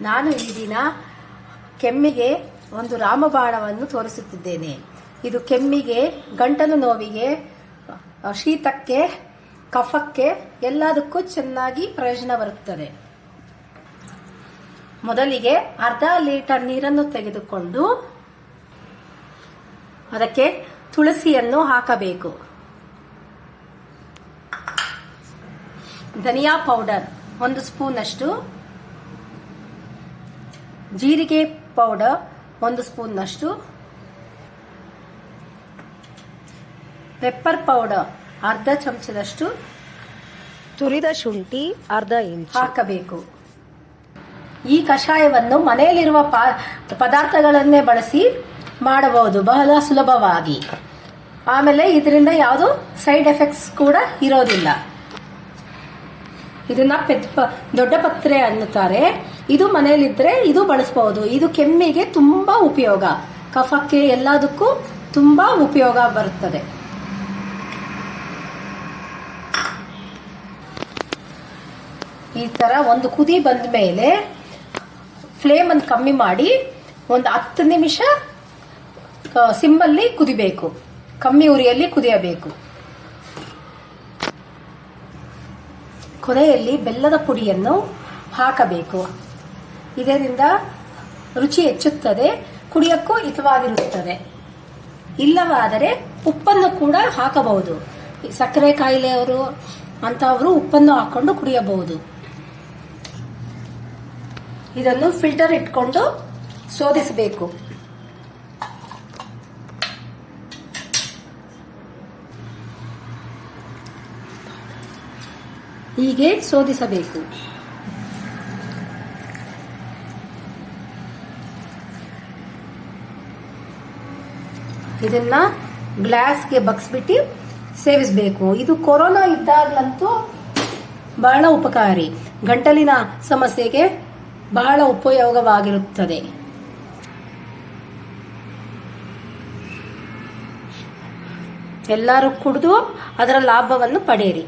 ನಾನು ಈ ದಿನ ಕೆಮ್ಮಿಗೆ ಒಂದು ರಾಮಬಾಣವನ್ನು ತೋರಿಸುತ್ತಿದ್ದೇನೆ. ಇದು ಕೆಮ್ಮಿಗೆ, ಗಂಟಲು ನೋವಿಗೆ, ಶೀತಕ್ಕೆ, ಕಫಕ್ಕೆ ಎಲ್ಲದಕ್ಕೂ ಚೆನ್ನಾಗಿ ಪ್ರಯೋಜನ ಬರುತ್ತದೆ. ಮೊದಲಿಗೆ ಅರ್ಧ ಲೀಟರ್ ನೀರನ್ನು ತೆಗೆದುಕೊಂಡು ಅದಕ್ಕೆ ತುಳಸಿಯನ್ನು ಹಾಕಬೇಕು. ಧನಿಯಾ ಪೌಡರ್ 1 ಸ್ಪೂನ್ ಅಷ್ಟು, ಜೀರಿಗೆ ಪೌಡರ್ 1 ಸ್ಪೂನ್ ಅಷ್ಟು, ಪೆಪ್ಪರ್ ಪೌಡರ್ ಅರ್ಧ ಚಮಚದಷ್ಟು, ತುರಿದ ಶುಂಠಿ ಅರ್ಧ ಇಂಚು ಹಾಕಬೇಕು. ಈ ಕಷಾಯವನ್ನು ಮನೆಯಲ್ಲಿರುವ ಪದಾರ್ಥಗಳನ್ನೇ ಬಳಸಿ ಮಾಡಬಹುದು, ಬಹಳ ಸುಲಭವಾಗಿ. ಆಮೇಲೆ ಇದರಿಂದ ಯಾವುದು ಸೈಡ್ ಎಫೆಕ್ಟ್ಸ್ ಕೂಡ ಇರೋದಿಲ್ಲ. ಇದನ್ನ ದೊಡ್ಡ ಪತ್ರೆ ಅನ್ನುತ್ತಾರೆ. ಇದು ಮನೆಯಲ್ಲಿದ್ರೆ ಇದು ಬಳಸಬಹುದು. ಇದು ಕೆಮ್ಮಿಗೆ ತುಂಬಾ ಉಪಯೋಗ, ಕಫಕ್ಕೆ ಎಲ್ಲದಕ್ಕೂ ತುಂಬಾ ಉಪಯೋಗ ಬರುತ್ತದೆ. ಈ ತರ ಒಂದು ಕುದಿ ಬಂದ ಮೇಲೆ ಫ್ಲೇಮ್ ಅನ್ನು ಕಮ್ಮಿ ಮಾಡಿ ಒಂದು 10 ನಿಮಿಷ ಸಿಮ್ಮಲ್ಲಿ ಕುದಿಬೇಕು, ಕಮ್ಮಿ ಉರಿಯಲ್ಲಿ ಕುದಿಯಬೇಕು. ಕೊನೆಯಲ್ಲಿ ಬೆಲ್ಲದ ಪುಡಿಯನ್ನು ಹಾಕಬೇಕು. ಇದರಿಂದ ರುಚಿ ಹೆಚ್ಚುತ್ತದೆ, ಕುಡಿಯಕ್ಕೂ ಹಿತವಾಗಿರುತ್ತದೆ. ಇಲ್ಲವಾದರೆ ಉಪ್ಪನ್ನು ಕೂಡ ಹಾಕಬಹುದು. ಸಕ್ಕರೆ ಕಾಯಿಲೆಯವರು ಅಂತವರು ಉಪ್ಪನ್ನು ಹಾಕೊಂಡು ಕುಡಿಯಬಹುದು. ಇದನ್ನು ಫಿಲ್ಟರ್ ಇಟ್ಕೊಂಡು ಶೋಧಿಸಬೇಕು. ಹೀಗೆ ಶೋಧಿಸಬೇಕು. ಇದನ್ನ ಗ್ಲಾಸ್ಗೆ ಬಗ್ಸ್ಬಿಟ್ಟು ಸೇವಿಸಬೇಕು. ಇದು ಕೊರೋನಾ ಇದ್ದಾಗಲಂತೂ ಬಹಳ ಉಪಕಾರಿ, ಗಂಟಲಿನ ಸಮಸ್ಯೆಗೆ ಬಹಳ ಉಪಯೋಗವಾಗಿರುತ್ತದೆ. ಎಲ್ಲರೂ ಕುಡಿದು ಅದರ ಲಾಭವನ್ನು ಪಡೆಯಿರಿ.